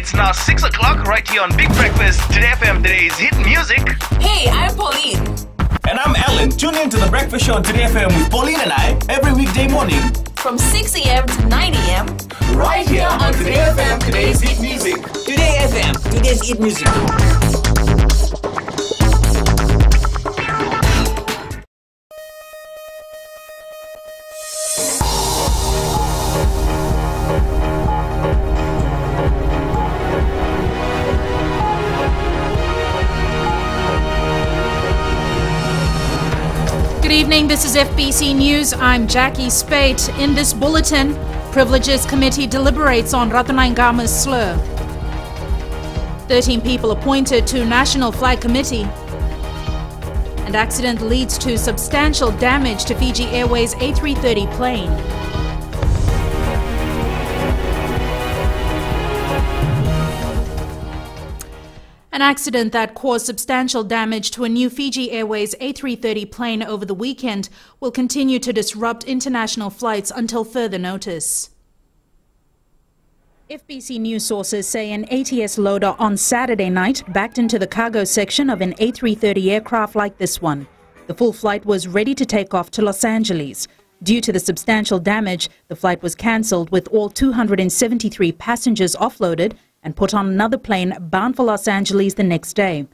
It's now 6 o'clock right here on Big Breakfast. Today FM, today's hit music. Hey, I'm Pauline. And I'm Alan. Tune in to The Breakfast Show on Today FM with Pauline and I every weekday morning. From 6 a.m. to 9 a.m. Right here on Today FM, today's hit music. Today FM, today's hit music. Good evening, this is FBC News. I'm Jackie Spate. In this bulletin, Privileges Committee deliberates on Ratanaingama's slur. 13 people appointed to National Flag Committee. And accident leads to substantial damage to Fiji Airways A330 plane. An accident that caused substantial damage to a new Fiji Airways A330 plane over the weekend will continue to disrupt international flights until further notice. FBC news sources say an ATS loader on Saturday night backed into the cargo section of an A330 aircraft like this one. The full flight was ready to take off to Los Angeles. Due to the substantial damage, the flight was cancelled with all 273 passengers offloaded and put on another plane bound for Los Angeles the next day.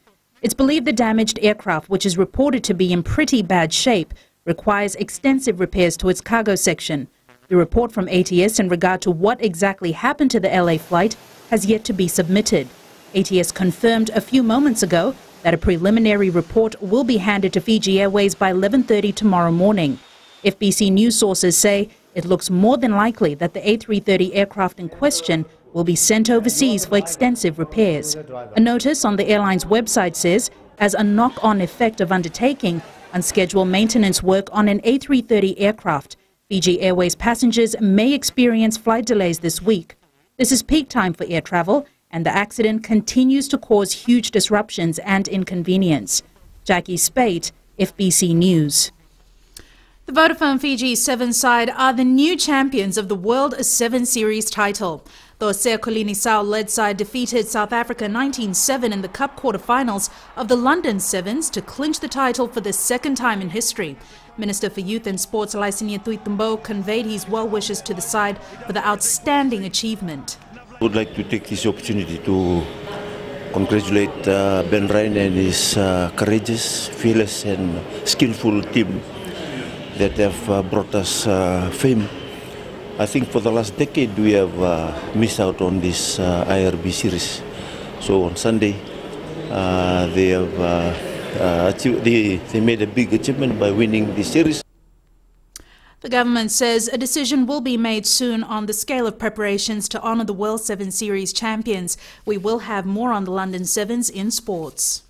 It's believed the damaged aircraft, which is reported to be in pretty bad shape, requires extensive repairs to its cargo section. The report from ATS in regard to what exactly happened to the LA flight has yet to be submitted. ATS confirmed a few moments ago that a preliminary report will be handed to Fiji Airways by 11:30 tomorrow morning. FBC news sources say it looks more than likely that the A330 aircraft in question will be sent overseas for extensive repairs. A notice on the airline's website says, as a knock-on effect of undertaking unscheduled maintenance work on an A330 aircraft, Fiji Airways passengers may experience flight delays this week. This is peak time for air travel, and the accident continues to cause huge disruptions and inconvenience. Jackie Spate, FBC News. The Vodafone Fiji 7 side are the new champions of the World 7 Series title. The Osea Kolinisau-led side defeated South Africa 19-7 in the Cup quarter-finals of the London Sevens to clinch the title for the second time in history. Minister for Youth and Sports Laisinia Tuitumbo conveyed his well wishes to the side for the outstanding achievement. I would like to take this opportunity to congratulate Ben Ryan and his courageous, fearless and skillful team that have brought us fame. I think for the last decade we have missed out on this IRB series. So on Sunday they have they made a big achievement by winning this series. The government says a decision will be made soon on the scale of preparations to honour the World 7 Series champions. We will have more on the London Sevens in sports.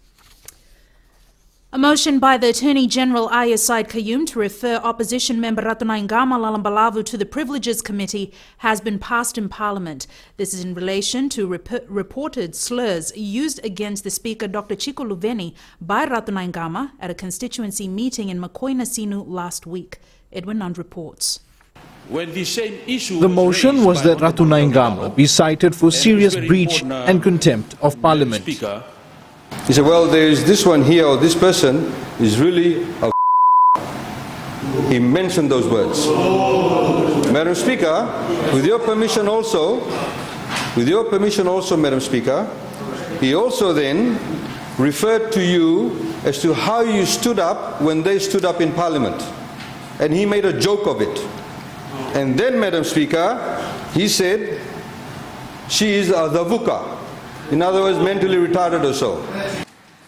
A motion by the Attorney General Aya Said Qayyum to refer opposition member Ratanaingama Lalambalavu to the Privileges Committee has been passed in Parliament. This is in relation to reported slurs used against the Speaker Dr. Chico Luveni by Ratanaingama at a constituency meeting in Makoina Sinu last week. Edwin Nund reports. The motion was that Ratanaingama be cited for serious breach and contempt of Parliament. He said, well, there is this one here, or this person is really a He mentioned those words. Madam Speaker, with your permission also, Madam Speaker, he also then referred to you as to how you stood up when they stood up in Parliament. And he made a joke of it. And then, Madam Speaker, he said, she is a davuka. In other words, mentally retarded or so.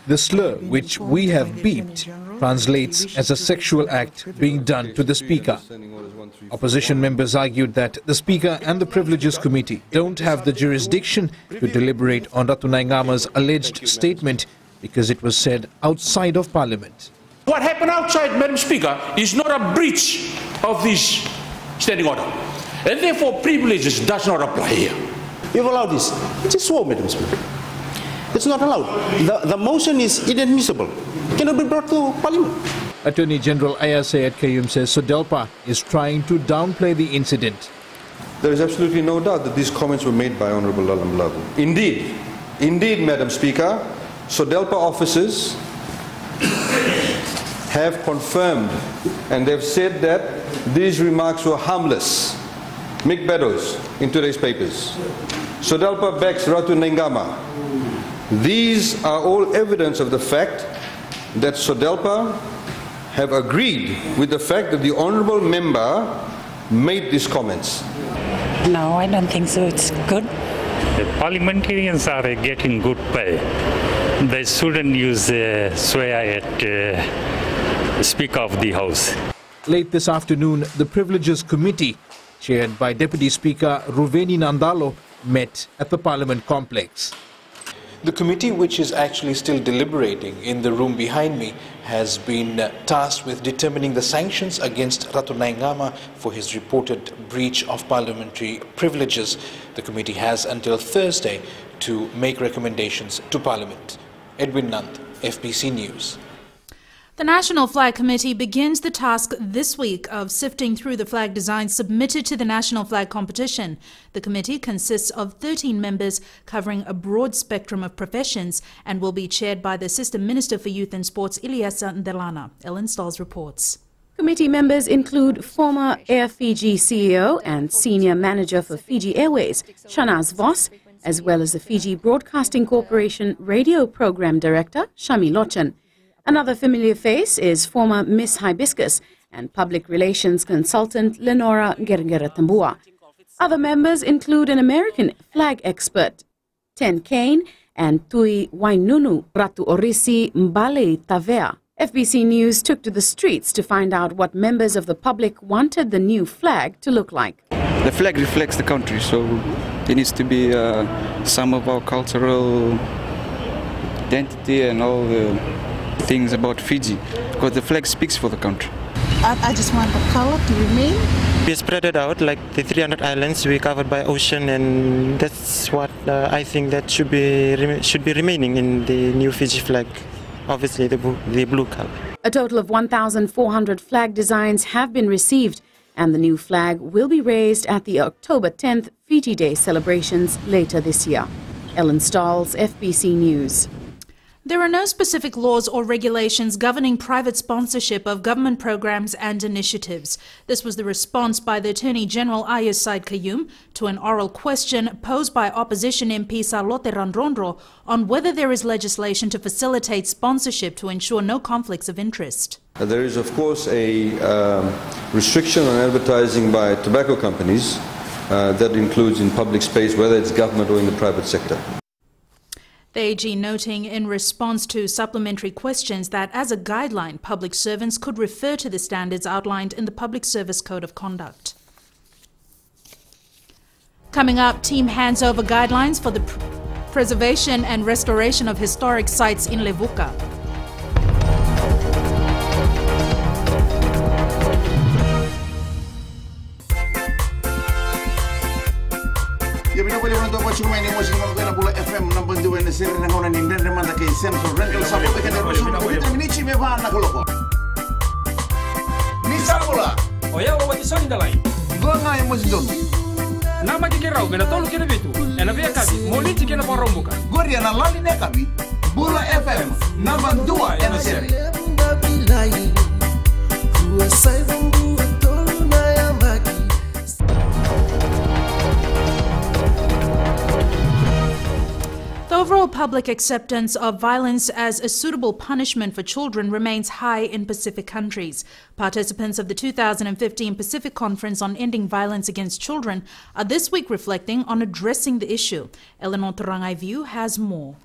The slur, which we have beeped, translates as a sexual act being done to the Speaker. Opposition members argued that the Speaker and the Privileges Committee don't have the jurisdiction to deliberate on Ratanaingama's alleged statement because it was said outside of Parliament. What happened outside, Madam Speaker, is not a breach of this standing order. And therefore, privileges does not apply here. You've allowed this. It is so, Madam Speaker. It's not allowed. The motion is inadmissible. It cannot be brought to Parliament. Attorney General Aya Said Qayyum says Sodelpa is trying to downplay the incident. There is absolutely no doubt that these comments were made by Honorable Lalam Labu. Indeed, Madam Speaker, SODELPA officers have confirmed and they've said that these remarks were harmless. Mick Beddoes in today's papers. SODELPA backs Ratu Nengama. These are all evidence of the fact that SODELPA have agreed with the fact that the honourable member made these comments. No, I don't think so. It's good. The parliamentarians are getting good pay. They shouldn't use swear at Speaker of the House. Late this afternoon, the Privileges Committee, chaired by Deputy Speaker Ruveni Nandalo, met at the Parliament complex. The committee, which is actually still deliberating in the room behind me, has been tasked with determining the sanctions against Ratu Nengama for his reported breach of parliamentary privileges. The committee has until Thursday to make recommendations to Parliament. Edwin Nand, FBC News. The National Flag Committee begins the task this week of sifting through the flag designs submitted to the National Flag Competition. The committee consists of 13 members covering a broad spectrum of professions and will be chaired by the Assistant Minister for Youth and Sports, Ilyasa Ndelana. Ellen Stahls reports. Committee members include former Air Fiji CEO and Senior Manager for Fiji Airways, Shanaz Vos, as well as the Fiji Broadcasting Corporation Radio Program Director, Shami Lochan. Another familiar face is former Miss Hibiscus and Public Relations Consultant Lenora Gergeratambua. Other members include an American flag expert, Ten Kane, and Tui Wainunu Ratu Orisi Mbale Tavea. FBC News took to the streets to find out what members of the public wanted the new flag to look like. The flag reflects the country, so it needs to be some of our cultural identity and all the things about Fiji, because the flag speaks for the country. I just want the color to remain. We spread it out like the 300 islands we covered by ocean, and that's what I think that should be remaining in the new Fiji flag. Obviously, the blue color. A total of 1,400 flag designs have been received, and the new flag will be raised at the October 10th Fiji Day celebrations later this year. Ellen Stahls, FBC News. There are no specific laws or regulations governing private sponsorship of government programs and initiatives. This was the response by the Attorney General Ayaz Said Qayyum to an oral question posed by opposition MP Salote Randrondro on whether there is legislation to facilitate sponsorship to ensure no conflicts of interest. There is, of course, a restriction on advertising by tobacco companies that includes in public space, whether it's government or in the private sector. The AG noting in response to supplementary questions that as a guideline, public servants could refer to the standards outlined in the Public Service Code of Conduct. Coming up, team hands over guidelines for the preservation and restoration of historic sites in Levuka. Ya bina pwede mwana kwa chuma ni mwezi kwa mwana bula FM namba ndiwe na siri na ngona ni ndende manda ke Central Rental Support ke ndero shuru kwa minichi meva na koloko. Ni sabula. Oya wa tisoni dalai. Gonga ya mwezi dono. Nama kikirau bena tolu kene bitu. Ena via kabi moliti kene porombuka. Goria na lali ne kabi. Bula FM namba ndiwe na siri. The overall public acceptance of violence as a suitable punishment for children remains high in Pacific countries. Participants of the 2015 Pacific Conference on Ending Violence Against Children are this week reflecting on addressing the issue. Eleanor Tarangai View has more.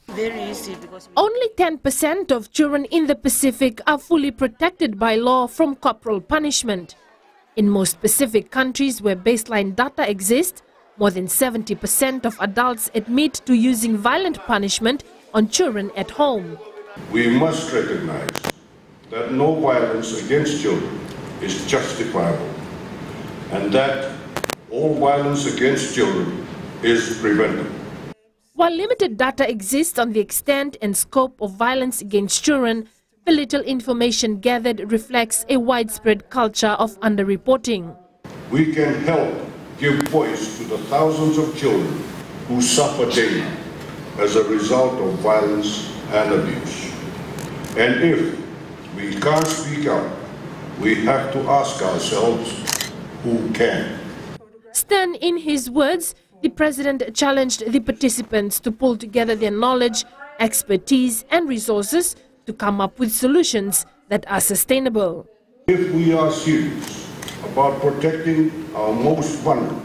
Only 10% of children in the Pacific are fully protected by law from corporal punishment. In most Pacific countries where baseline data exists, more than 70% of adults admit to using violent punishment on children at home. We must recognize that no violence against children is justifiable and that all violence against children is preventable. While limited data exists on the extent and scope of violence against children, the little information gathered reflects a widespread culture of underreporting. We can help give voice to the thousands of children who suffer daily as a result of violence and abuse. And if we can't speak up, we have to ask ourselves, who can? Stan, in his words, the president challenged the participants to pull together their knowledge, expertise and resources to come up with solutions that are sustainable. If we are serious about protecting our most vulnerable,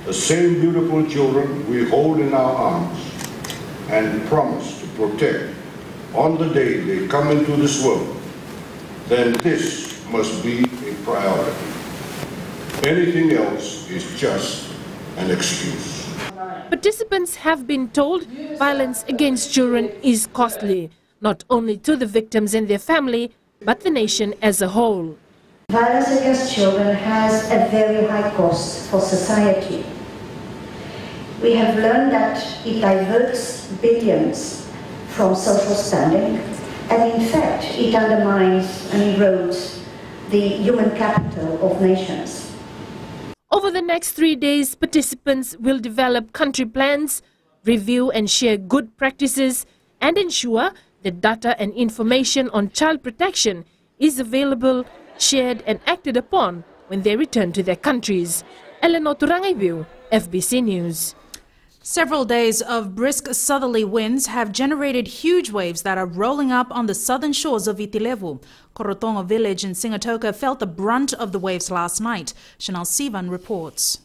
the same beautiful children we hold in our arms and promise to protect on the day they come into this world, then this must be a priority. Anything else is just an excuse. Participants have been told violence against children is costly, not only to the victims and their family, but the nation as a whole. Violence against children has a very high cost for society. We have learned that it diverts billions from social standing, and in fact it undermines and erodes the human capital of nations. Over the next 3 days, participants will develop country plans, review and share good practices, and ensure that data and information on child protection is available, shared and acted upon when they return to their countries. Eleanor Turangaibiu, FBC News. Several days of brisk southerly winds have generated huge waves that are rolling up on the southern shores of Itilevu. Korotongo village in Singatoka felt the brunt of the waves last night. Chanel Sivan reports.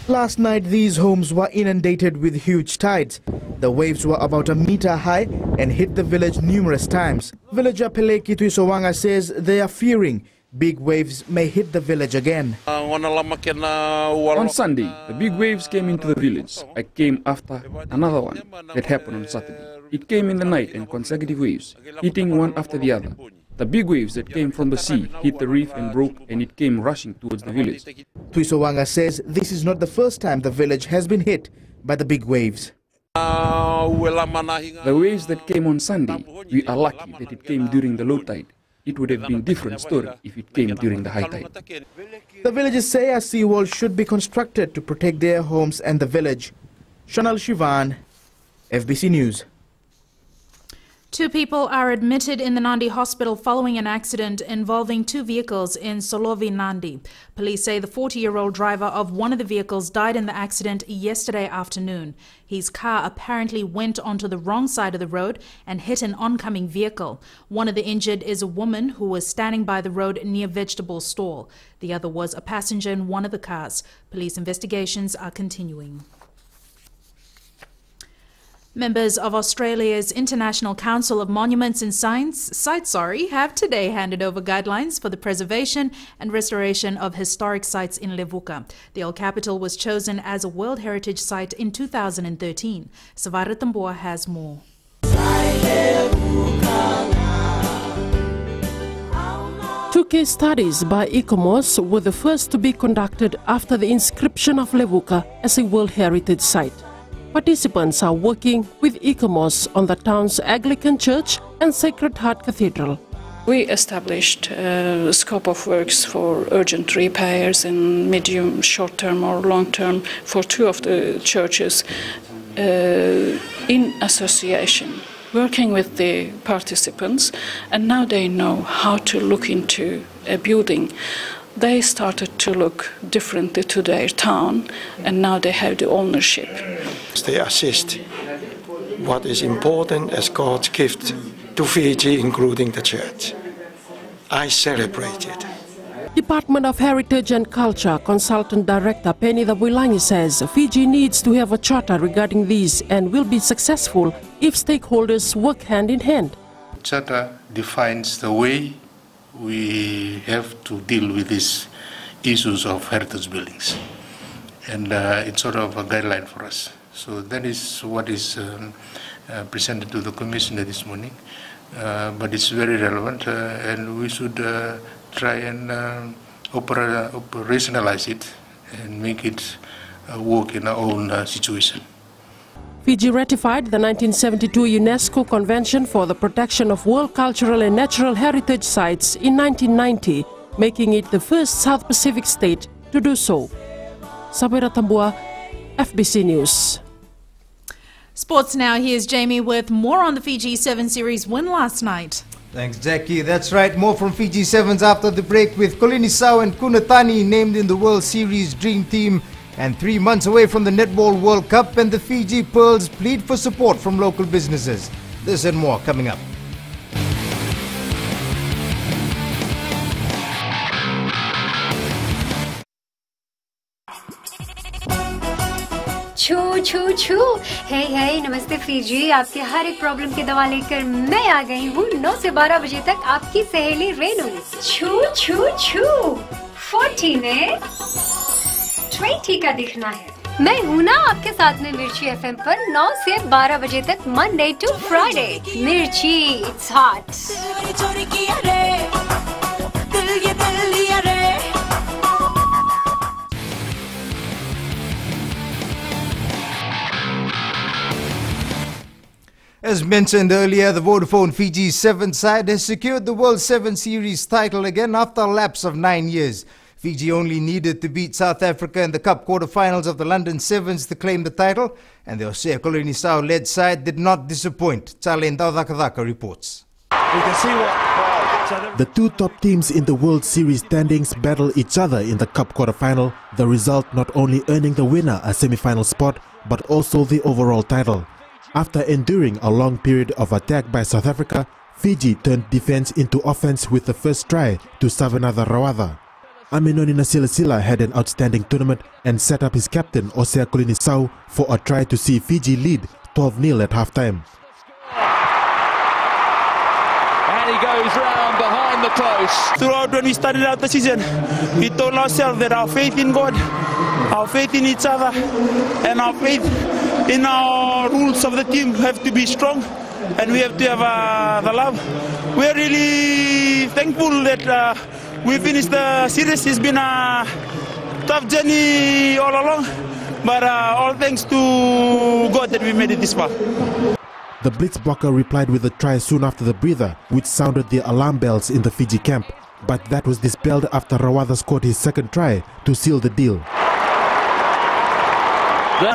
Last night, these homes were inundated with huge tides. The waves were about a meter high and hit the village numerous times. Villager Peleki Tuisowanga says they are fearing big waves may hit the village again. On Sunday, the big waves came into the village. I came after another one that happened on Saturday. It came in the night in consecutive waves, hitting one after the other. The big waves that came from the sea hit the reef and broke, and it came rushing towards the village. Tuisowanga says this is not the first time the village has been hit by the big waves. The waves that came on Sunday, we are lucky that it came during the low tide. It would have been a different story if it came during the high tide. The villagers say a seawall should be constructed to protect their homes and the village. Chanel Shivan, FBC News. 2 people are admitted in the Nandi hospital following an accident involving 2 vehicles in Solovi, Nandi. Police say the 40-year-old driver of one of the vehicles died in the accident yesterday afternoon. His car apparently went onto the wrong side of the road and hit an oncoming vehicle. One of the injured is a woman who was standing by the road near vegetable stall. The other was a passenger in one of the cars. Police investigations are continuing. Members of Australia's International Council of Monuments and Sites have today handed over guidelines for the preservation and restoration of historic sites in Levuka. The old capital was chosen as a World Heritage Site in 2013. Savara Tambua has more. 2 case studies by ICOMOS were the first to be conducted after the inscription of Levuka as a World Heritage Site. Participants are working with ICOMOS on the town's Anglican Church and Sacred Heart Cathedral. We established a scope of works for urgent repairs in medium, short-term or long-term for 2 of the churches in association, working with the participants, and now they know how to look into a building. They started to look differently to their town, and now they have the ownership. They assist what is important as God's gift to Fiji, including the church. I celebrate it. Department of Heritage and Culture Consultant Director Penny Dabuilani says Fiji needs to have a charter regarding these and will be successful if stakeholders work hand in hand. The charter defines the way we have to deal with these issues of heritage buildings, and it's sort of a guideline for us. So that is what is presented to the Commissioner this morning, but it's very relevant, and we should try and operationalize it and make it work in our own situation. Fiji ratified the 1972 UNESCO Convention for the Protection of World Cultural and Natural Heritage Sites in 1990, making it the first South Pacific state to do so. Sabera Tambua, FBC News. Sports now, here's Jamie with more on the Fiji 7 Series win last night. Thanks, Jackie. That's right. More from Fiji Sevens after the break, with Kolini Sau and Kunatani named in the World Series Dream Team. And 3 months away from the Netball World Cup, and the Fiji Pearls plead for support from local businesses. This and more coming up. छू छू छू हे हे नमस्ते Fiji, आपके हर एक problem की दवा लेकर मैं आ गई हूँ 9 से 12 बजे तक आपकी सहेली रेनू। छू छू छू 40 में 20 का दिखना है। मैं हूँ ना आपके साथ में मिर्ची एफएम पर 9 से 12 बजे तक मंडे टू फ्राइडे। मिर्ची, it's hot. As mentioned earlier, the Vodafone Fiji 7 side has secured the World 7 Series title again after a lapse of 9 years. Fiji only needed to beat South Africa in the Cup quarterfinals of the London Sevens to claim the title, and the Osea Kolini Sau-led side did not disappoint. Chalen Daudakadaka reports. The two top teams in the World Series standings battle each other in the Cup quarterfinal, the result not only earning the winner a semi-final spot, but also the overall title. After enduring a long period of attack by South Africa, Fiji turned defense into offense with the first try to Savanatha Rawatha. Aminoni Nasilasila had an outstanding tournament and set up his captain Osea Kolini Sau for a try to see Fiji lead 12-0 at halftime. And he goes round behind the post. Throughout when we started out the season, we told ourselves that our faith in God, our faith in each other, and our faith in our rules of the team have to be strong, and we have to have the love. We're really thankful that we finished the series. It's been a tough journey all along, but all thanks to God that we made it this far. The Blitzblocker replied with a try soon after the breather, which sounded the alarm bells in the Fiji camp, but that was dispelled after Rawatha scored his second try to seal the deal.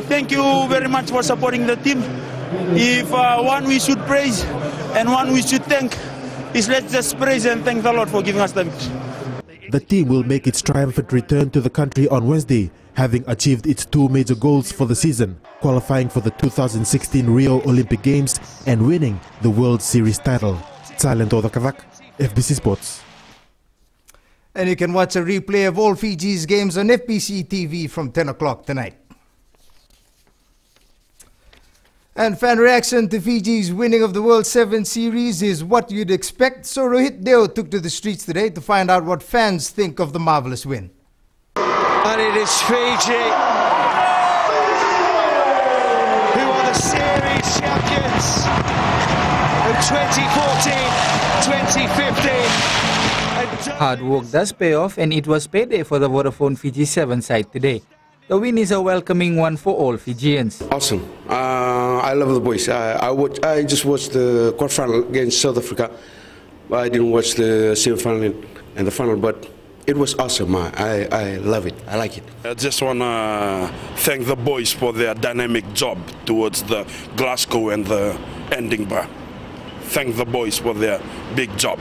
Thank you very much for supporting the team. If one we should praise and one we should thank, is let's just praise and thank the Lord for giving us the victory. The team will make its triumphant return to the country on Wednesday, having achieved its two major goals for the season, qualifying for the 2016 Rio Olympic Games and winning the World Series title. Silent Odakavak, FBC Sports. And you can watch a replay of all Fiji's games on FBC TV from 10 o'clock tonight. And fan reaction to Fiji's winning of the World 7 Series is what you'd expect. So Rohit Deo took to the streets today to find out what fans think of the marvellous win. And it is Fiji who are the series champions of 2014-2015. Hard work does pay off, and it was payday for the Vodafone Fiji 7 side today. The win is a welcoming one for all Fijians. Awesome. I love the boys. I just watched the quarterfinal against South Africa. I didn't watch the semi-final and the final, but it was awesome. I love it. I like it. I just want to thank the boys for their dynamic job towards the Glasgow and the ending bar. Thank the boys for their big job.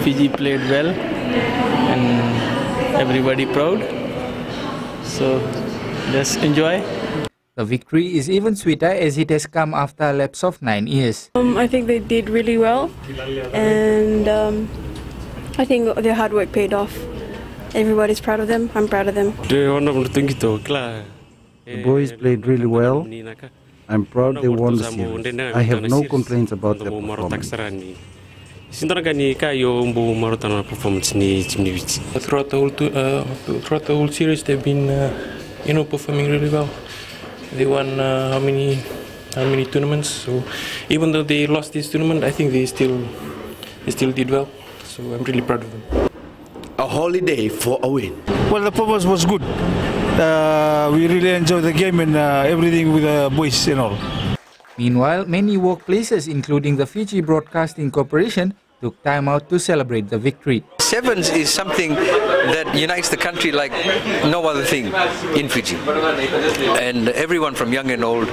Fiji played well and everybody proud. So just enjoy. The victory is even sweeter as it has come after a lapse of 9 years. I think they did really well, and I think their hard work paid off. Everybody's proud of them. I'm proud of them. The boys played really well. I'm proud they won the series. I have no complaints about their performance. Throughout the whole series, they've been, performing really well. They won how many tournaments? So even though they lost this tournament, I think they still did well. So I'm really proud of them. A holiday for a win. Well, the performance was good. We really enjoyed the game and everything with the boys and all. Meanwhile, many workplaces, including the Fiji Broadcasting Corporation, took time out to celebrate the victory. Sevens is something that unites the country like no other thing in Fiji. And everyone from young and old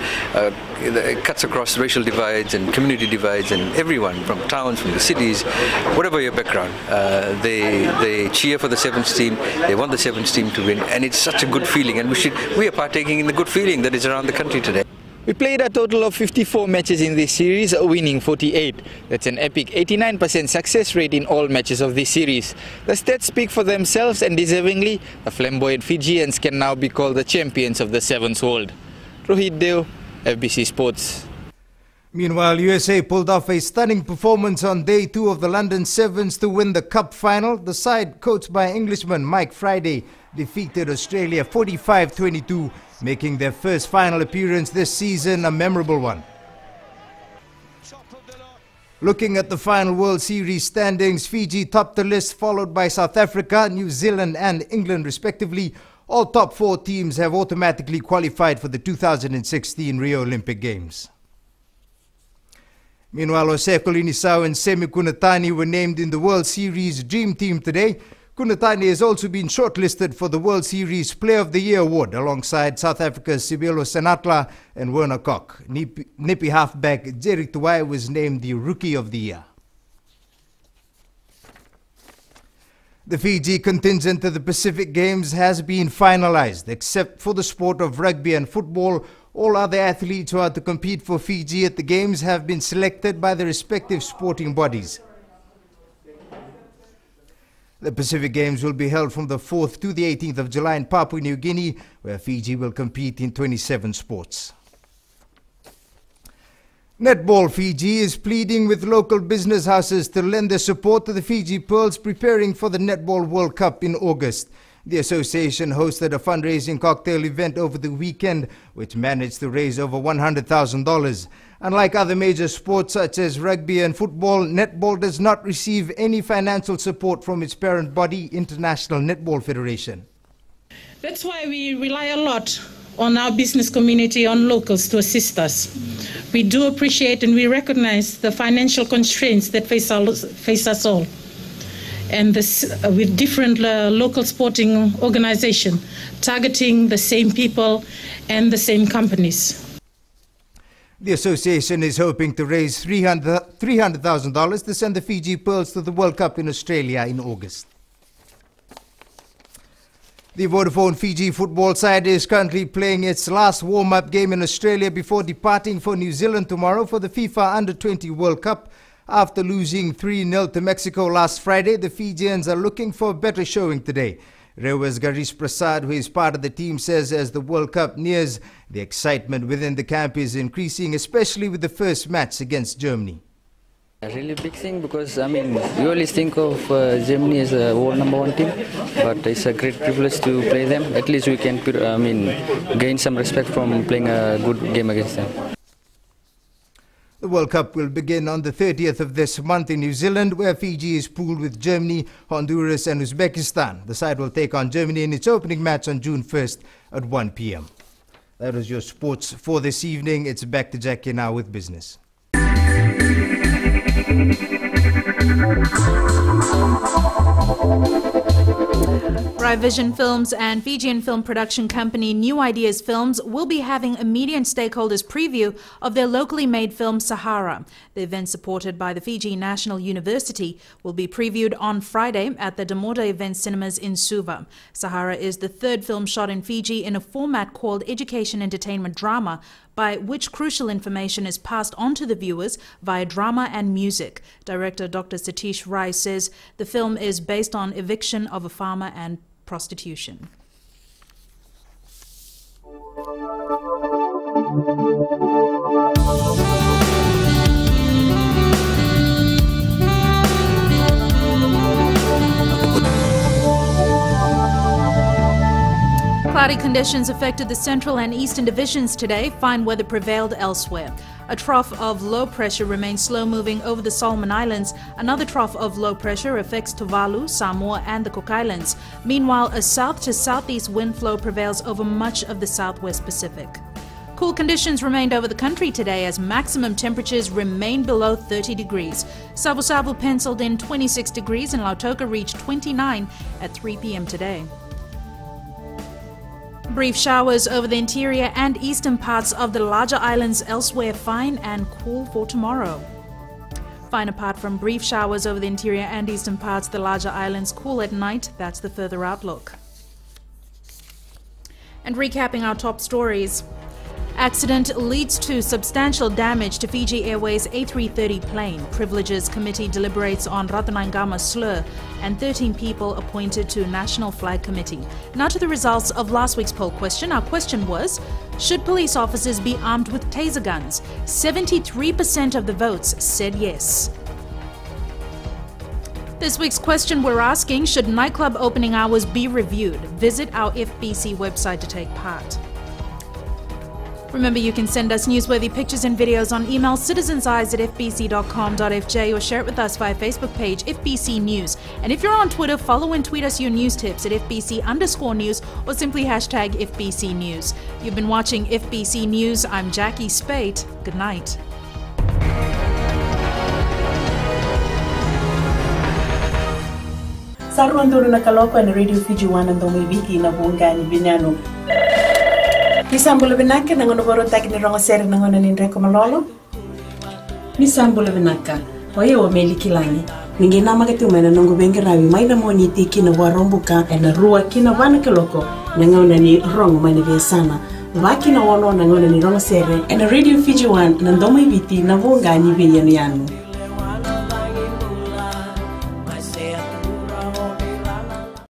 cuts across racial divides and community divides, and everyone from towns, from the cities, whatever your background, they cheer for the Sevens team, they want the Sevens team to win, and it's such a good feeling, and we are partaking in the good feeling that is around the country today. We played a total of 54 matches in this series, winning 48. That's an epic 89% success rate in all matches of this series. The stats speak for themselves, and deservingly, the flamboyant Fijians can now be called the champions of the Sevens world. Rohit Deo, FBC Sports. Meanwhile, USA pulled off a stunning performance on day 2 of the London Sevens to win the Cup final. The side, coached by Englishman Mike Friday, defeated Australia 45-22, making their first final appearance this season a memorable one. Looking at the final World Series standings, Fiji topped the list, followed by South Africa, New Zealand and England respectively. All top 4 teams have automatically qualified for the 2016 Rio Olympic Games. Meanwhile, Oseko Linisau and Semi Kunatani were named in the World Series Dream Team today. Kunatani has also been shortlisted for the World Series Player of the Year award alongside South Africa's Sibelo Senatla and Werner Kok. Nippy halfback Jerry Tuwai was named the Rookie of the Year. The Fiji contingent to the Pacific Games has been finalized. Except for the sport of rugby and football, all other athletes who are to compete for Fiji at the Games have been selected by the respective sporting bodies. The Pacific Games will be held from the 4th to the 18th of July in Papua New Guinea, where Fiji will compete in 27 sports. Netball Fiji is pleading with local business houses to lend their support to the Fiji Pearls preparing for the Netball World Cup in August. The association hosted a fundraising cocktail event over the weekend, which managed to raise over $100,000. Unlike other major sports such as rugby and football, netball does not receive any financial support from its parent body, International Netball Federation. That's why we rely a lot on our business community, on locals to assist us. We do appreciate and we recognize the financial constraints that face us all. And this, with different local sporting organizations targeting the same people and the same companies. The association is hoping to raise $300,000 to send the Fiji Pearls to the World Cup in Australia in August. The Vodafone Fiji football side is currently playing its last warm-up game in Australia before departing for New Zealand tomorrow for the FIFA Under-20 World Cup. After losing 3-0 to Mexico last Friday, the Fijians are looking for a better showing today. Rewa's Garish Prasad, who is part of the team, says as the World Cup nears, the excitement within the camp is increasing, especially with the first match against Germany. A really big thing because, I mean, we always think of Germany as a world #1 team, but it's a great privilege to play them. At least we can, gain some respect from playing a good game against them. The World Cup will begin on the 30th of this month in New Zealand, where Fiji is pooled with Germany, Honduras and Uzbekistan. The side will take on Germany in its opening match on June 1st at 1 p.m. That was your sports for this evening. It's back to Jackie now with business. Rai Vision Films and Fijian film production company New Ideas Films will be having a media and stakeholders preview of their locally made film Sahara. The event, supported by the Fiji National University, will be previewed on Friday at the Damoda Event Cinemas in Suva. Sahara is the third film shot in Fiji in a format called Education Entertainment Drama, by which crucial information is passed on to the viewers via drama and music. Director Dr. Satish Rai says the film is based on eviction of a farmer and prostitution. Cloudy conditions affected the central and eastern divisions today. Fine weather prevailed elsewhere. A trough of low pressure remains slow-moving over the Solomon Islands. Another trough of low pressure affects Tuvalu, Samoa and the Cook Islands. Meanwhile, a south to southeast wind flow prevails over much of the southwest Pacific. Cool conditions remained over the country today as maximum temperatures remained below 30 degrees. Savu penciled in 26 degrees and Lautoka reached 29 at 3 p.m. today. Brief showers over the interior and eastern parts of the larger islands, elsewhere fine and cool for tomorrow. Fine apart from brief showers over the interior and eastern parts of the larger islands, cool at night. That's the further outlook. And recapping our top stories. Accident leads to substantial damage to Fiji Airways A330 plane. Privileges Committee deliberates on Ratanangama slur and 13 people appointed to National Flag Committee. Now to the results of last week's poll question. Our question was, should police officers be armed with taser guns? 73% of the votes said yes. This week's question we're asking, should nightclub opening hours be reviewed? Visit our FBC website to take part. Remember, you can send us newsworthy pictures and videos on email citizenseyes@fbc.com.fj or share it with us via Facebook page FBC News. And if you're on Twitter, follow and tweet us your news tips at FBC_news or simply hashtag FBC News. You've been watching FBC News. I'm Jackie Spate. Good night. Saruan turu na kaloko na Radio Fiji 1 ang dumibiki na bunga ni Binano. Nisambula binaka nangono boro taki ni rongo seri nangono ni Ndreko Malolo. Nisambula binaka oye wa meli kilangi. Ningi nama ketume na nongo bengi rawi maina moni tiki na warombuka na rua kina wana kaloko nangono ni rongo mani sana. Waki na wono nangono ni rongo seri na Radio Fiji 1 na dumibiki na bunga ni Binano.